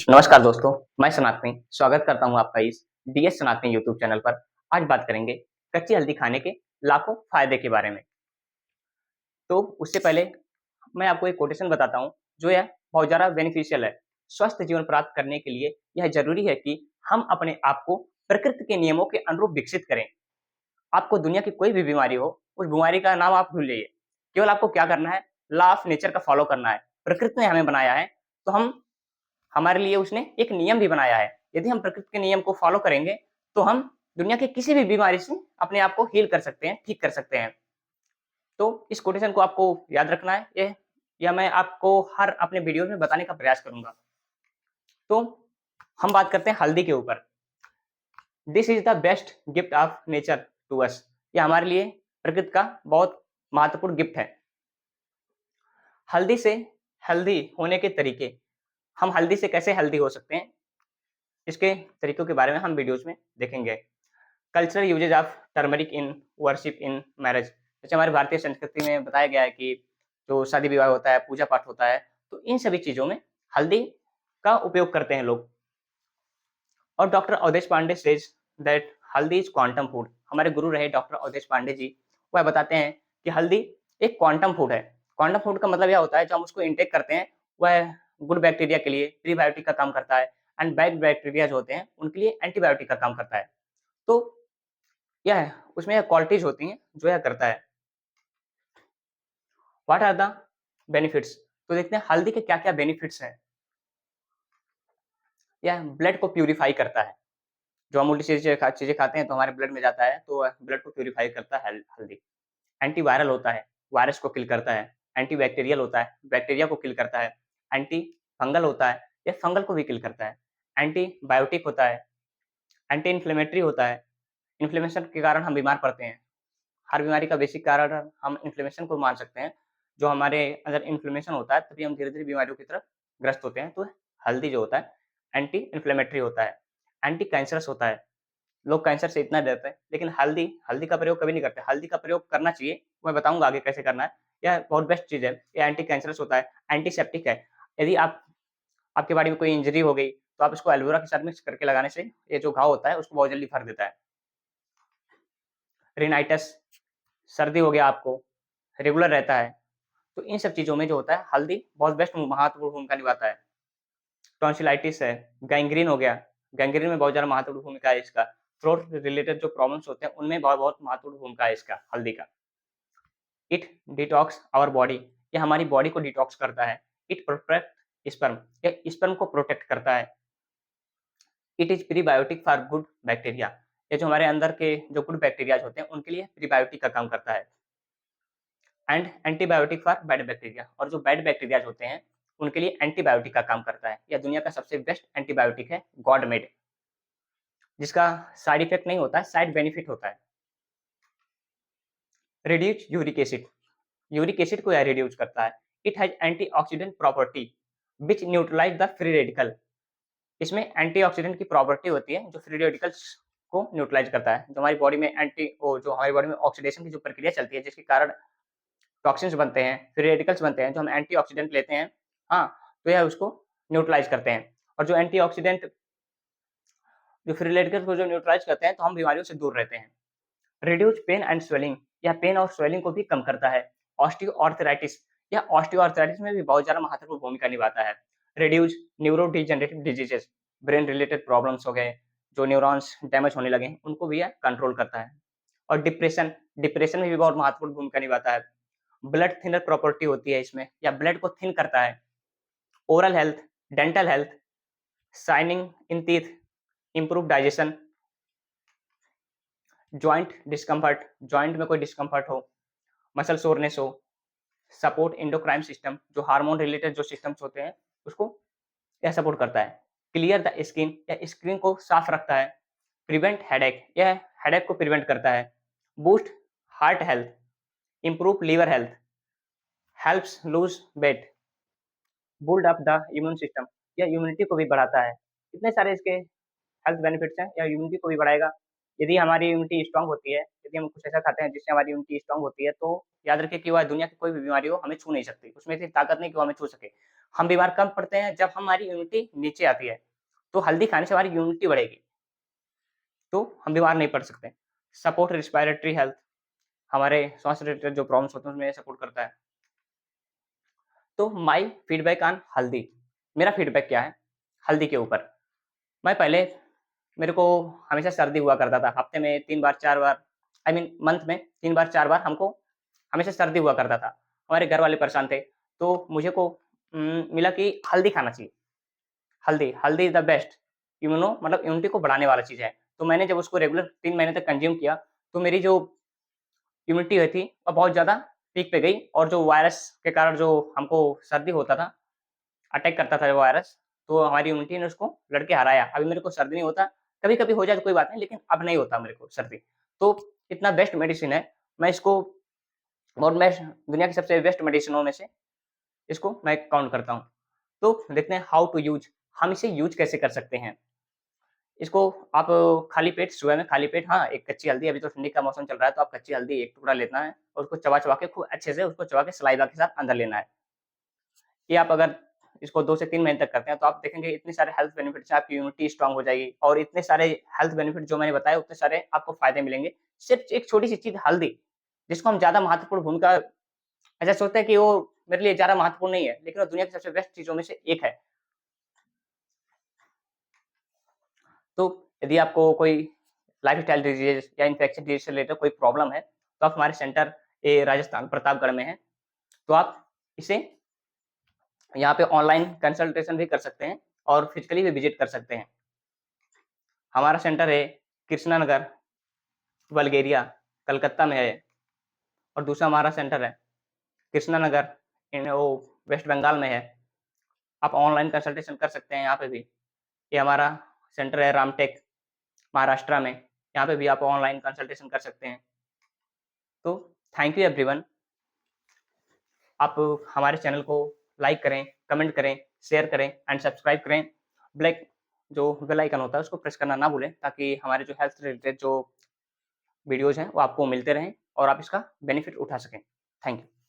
नमस्कार दोस्तों, मैं सनातनी स्वागत करता हूं आपका इस डीएस सनातनी यूट्यूब चैनल पर। आज बात करेंगे कच्ची हल्दी खाने के लाखों फायदे के बारे में। तो उससे पहले मैं आपको एक कोटेशन बताता हूं जो यह बहुत ज़्यादा बेनिफिशियल है। स्वस्थ जीवन प्राप्त करने के लिए यह ज़रूरी है कि हम अपने आप को प्रकृति के नियमों के अनुरूप विकसित करें। आपको दुनिया की कोई भी बीमारी हो, उस बीमारी का नाम आप भूल जाइए। केवल आपको क्या करना है, लॉ ऑफ नेचर का फॉलो करना है। प्रकृति ने हमें बनाया है, तो हमारे लिए उसने एक नियम भी बनाया है। यदि हम प्रकृति के नियम को फॉलो करेंगे, तो हम दुनिया की किसी भी बीमारी से अपने आप को हील कर सकते हैं, ठीक कर सकते हैं। तो इस कोटेशन को आपको याद रखना है, ये या मैं आपको हर अपने वीडियो में बताने का प्रयास करूँगा। तो हम बात करते हैं हल्दी के ऊपर। This is the best gift of nature to us. ये हमारे लिए प्रकृति का बहुत महत्वपूर्ण गिफ्ट है। हल्दी से हेल्दी होने के तरीके, हम हल्दी से कैसे हेल्दी हो सकते हैं, इसके तरीकों के बारे में हम वीडियोज़ में देखेंगे। Cultural uses of turmeric in worship in marriage. जैसे हमारी भारतीय संस्कृति में बताया गया है कि जो शादी विवाह होता है, पूजा पाठ होता है, तो इन सभी चीज़ों में हल्दी का उपयोग करते हैं लोग। और doctor Avdhesh Pandey says that haldi is quantum food. हमारे गुरु रहे डॉक्टर अवधेश पांडे जी, वह बताते हैं कि हल्दी एक क्वांटम फूड है। क्वांटम फूड का मतलब यह होता है, जो हम उसको इनटेक करते हैं, वह गुड बैक्टीरिया के लिए प्रीबायोटिक का काम करता है, एंड बैड बैक्टीरिया जो होते हैं उनके लिए एंटीबायोटिक का काम करता है। तो यह उसमें क्वालिटीज़ होती हैं जो यह करता है। What are the benefits? तो देखते हैं हल्दी के क्या-क्या बेनिफिट्स हैं। यह ब्लड को प्यूरिफाई करता है। जो हम उल्टी चीज़ें खाते हैं तो हमारे ब्लड में जाता है, तो वह ब्लड को प्यूरिफाई करता है हल्दी। एंटीवायरल होता है, वायरस को किल करता है। एंटीबैक्टीरियल होता है, बैक्टीरिया को किल करता है। एंटी फंगल होता है, यह फंगल को भी किल करता है। एंटीबायोटिक होता है, एंटी इन्फ्लेमेटरी होता है। इन्फ्लेमेशन के कारण हम बीमार पड़ते हैं। हर बीमारी का बेसिक कारण हम इन्फ्लेमेशन को मान सकते हैं। जो हमारे अंदर इन्फ्लेमेशन होता है, तभी हम धीरे-धीरे बीमारियों की तरफ ग्रस्त होते हैं। तो हल्दी जो होता है, एंटी इन्फ्लेमेटरी होता है, एंटी कैंसरस होता है। लोग कैंसर से इतना डरते हैं, लेकिन हल्दी हल्दी का प्रयोग कभी नहीं करते। हल्दी का प्रयोग करना चाहिए, मैं बताऊँगा आगे कैसे करना है। यह बहुत बेस्ट चीज़ है। ये एंटी कैंसरस होता है, एंटीसेप्टिक है। यदि आपके बॉडी में कोई इंजरी हो गई, तो आप इसको एलोवेरा के साथ मिक्स करके लगाने से ये जो घाव होता है, उसको बहुत जल्दी भर देता है। रिनाइटिस, सर्दी हो गया आपको, रेगुलर रहता है, तो इन सब चीज़ों में जो होता है, हल्दी बहुत बेस्ट महत्वपूर्ण भूमिका निभाता है। टॉन्सिलाइटिस है, गैंग्रीन हो गया, गैंग्रीन में बहुत ज़्यादा महत्वपूर्ण भूमिका है इसका। थ्रोट रिलेटेड जो प्रॉब्लम्स होते हैं, उनमें बहुत-बहुत महत्वपूर्ण भूमिका है इसका, हल्दी का। इट डिटॉक्स आवर बॉडी, ये हमारी बॉडी को डिटॉक्स करता है। इट प्रोटेक्ट स्पर्म, ये स्पर्म को प्रोटेक्ट करता है। It is prebiotic for good bacteria, ये जो हमारे अंदर के जो गुड बैक्टीरियाज़ होते हैं, उनके लिए प्रीबायोटिक का काम करता है। And antibiotic for bad bacteria, और जो बैड बैक्टीरियाज होते हैं उनके लिए एंटीबायोटिक का काम करता है। यह दुनिया का सबसे बेस्ट एंटीबायोटिक है, गॉड मेड, जिसका साइड इफेक्ट नहीं होता है, साइड बेनिफिट होता है। Reduce uric acid, uric acid को यह रिड्यूस करता है। It has antioxidant property which neutralize the free radical, इसमें एंटीऑक्सीडेंट की प्रॉपर्टी होती है जो फ्री रेडिकल्स को न्यूट्रलाइज करता है। जो हमारी बॉडी में जो हमारी बॉडी में ऑक्सीडेशन की जो प्रक्रिया चलती है, जिसके कारण टॉक्सिन्स बनते हैं, फ्री रेडिकल्स बनते हैं, जो हम एंटीऑक्सीडेंट लेते हैं, हाँ, तो यह उसको न्यूट्रलाइज़ करते हैं। और जो एंटीऑक्सीडेंट जो फ्री रेडिकल्स को जो न्यूट्रलाइज़ करते हैं, तो हम बीमारियों से दूर रहते हैं। रिड्यूस पेन एंड स्वेलिंग, यह पेन और स्वेलिंग को भी कम करता है। ऑस्टियोआर्थराइटिस, यह ऑस्टियोआर्थराइटिस में भी बहुत ज़्यादा महत्वपूर्ण भूमिका निभाता है। Reduce neurodegenerative diseases, brain related problems हो गए, जो न्यूरॉन्स डैमेज होने लगे हैं, उनको भी यह कंट्रोल करता है। और डिप्रेशन, डिप्रेशन में भी बहुत महत्वपूर्ण भूमिका निभाता है। ब्लड थिनर प्रॉपर्टी होती है इसमें, या ब्लड को थिन करता है। Oral health, dental health, shining in teeth, improve digestion, joint discomfort, joint में कोई डिस्कम्फर्ट हो, मसल सोरनेस हो, सपोर्ट एंडोक्राइन सिस्टम, जो हार्मोन रिलेटेड जो सिस्टम्स होते हैं, उसको यह सपोर्ट करता है। क्लियर द स्किन, यह स्किन को साफ रखता है। प्रिवेंट हेडेक, यह हेडेक को प्रिवेंट करता है। Boost heart health, improve liver health, helps lose weight, build up the immune system, यह इम्यूनिटी को भी बढ़ाता है। इतने सारे इसके हेल्थ बेनिफिट्स हैं, यह इम्यूनिटी को भी बढ़ाएगा। यदि हमारी इम्यूनिटी स्ट्रांग होती है, यदि हम कुछ ऐसा खाते हैं जिससे हमारी इम्यूनिटी स्ट्रांग होती है, तो याद रखिए कि वह दुनिया की कोई भी बीमारी हो, हमें छू नहीं सकती। उसमें इतनी ताकत नहीं कि वो हमें छू सके। हम बीमार कब पड़ते हैं? जब हमारी इम्यूनिटी नीचे आती है। तो हल्दी खाने से हमारी इम्यूनिटी बढ़ेगी, तो हम बीमार नहीं पड़ सकते। सपोर्ट रिस्पायरेटरी हेल्थ, हमारे श्वास रिलेटेड जो प्रॉब्लम्स होते हैं, उसमें सपोर्ट करता है। तो माई फीडबैक ऑन हल्दी, मेरा फीडबैक क्या है हल्दी के ऊपर? मैं पहले मेरे को हमेशा सर्दी हुआ करता था, हफ्ते में 3 बार 4 बार, आई मीन मंथ में 3 बार 4 बार हमको हमेशा सर्दी हुआ करता था। हमारे घर वाले परेशान थे, तो मुझे को मिला कि हल्दी खाना चाहिए। हल्दी, हल्दी इज़ द बेस्ट मतलब इम्यूनिटी को बढ़ाने वाला चीज़ है। तो मैंने जब उसको रेगुलर 3 महीने तक कंज़्यूम किया, तो मेरी जो इम्यूनिटी हुई थी, वो बहुत ज़्यादा पीक पे गई, और जो वायरस के कारण जो हमको सर्दी होता था, अटैक करता था वो वायरस, तो हमारी इम्यूनिटी ने उसको लड़ के हराया। अभी मेरे को सर्दी नहीं होता, कभी-कभी हो जाए तो कोई बात नहीं, लेकिन अब नहीं होता मेरे को सर्दी। तो इतना बेस्ट मेडिसिन है, मैं इसको और मैं दुनिया की सबसे बेस्ट मेडिसिनों में से इसको मैं काउंट करता हूँ। तो देखते हैं हाउ टू यूज़, हम इसे यूज़ कैसे कर सकते हैं? इसको आप खाली पेट, सुबह में खाली पेट, हाँ, एक कच्ची हल्दी, अभी तो ठंडी का मौसम चल रहा है, तो आप कच्ची हल्दी 1 टुकड़ा लेना है और उसको चबा-चबा के खूब अच्छे से उसको चबा के सलाइवा के साथ अंदर लेना है। ये आप अगर इसको 2 से 3 महीने तक करते हैं, तो आप देखेंगे इतने सारे हेल्थ बेनिफिट्स हैं, आपकी इम्यूनिटी स्ट्रॉन्ग हो जाएगी, और इतने सारे हेल्थ बेनिफिट जो मैंने बताए, उतने सारे आपको फ़ायदे मिलेंगे। सिर्फ़ एक छोटी-सी चीज़ हल्दी, जिसको हम ज़्यादा महत्वपूर्ण भूमिका ऐसा सोचते हैं कि वो मेरे लिए ज़्यादा महत्वपूर्ण नहीं है, लेकिन वो दुनिया की सबसे बेस्ट चीज़ों में से एक है। तो यदि आपको कोई लाइफ़स्टाइल डिज़ीज़ या इन्फेक्शन डिज़ीज़ से रिलेटेड कोई प्रॉब्लम है, तो आप हमारे सेंटर ये राजस्थान प्रतापगढ़ में है। तो आप इसे यहाँ पे ऑनलाइन कंसल्टेशन भी कर सकते हैं और फिज़िकली भी विज़िट कर सकते हैं। हमारा सेंटर है कृष्णा नगर, बल्गेरिया, कलकत्ता में है, और दूसरा हमारा सेंटर है कृष्णा नगर इन वो वेस्ट बंगाल में है। आप ऑनलाइन कंसल्टेशन कर सकते हैं यहाँ पे भी। ये हमारा सेंटर है रामटेक, महाराष्ट्र में। यहाँ पे भी आप ऑनलाइन कंसल्टेशन कर सकते हैं। तो थैंक यू एवरीवन। आप हमारे चैनल को लाइक करें, कमेंट करें, शेयर करें एंड सब्सक्राइब करें। ब्लैक जो बेल आइकन होता है उसको प्रेस करना ना भूलें, ताकि हमारे जो हेल्थ रिलेटेड जो वीडियोज़ हैं वो आपको मिलते रहें और आप इसका बेनिफिट उठा सकें। Thank you.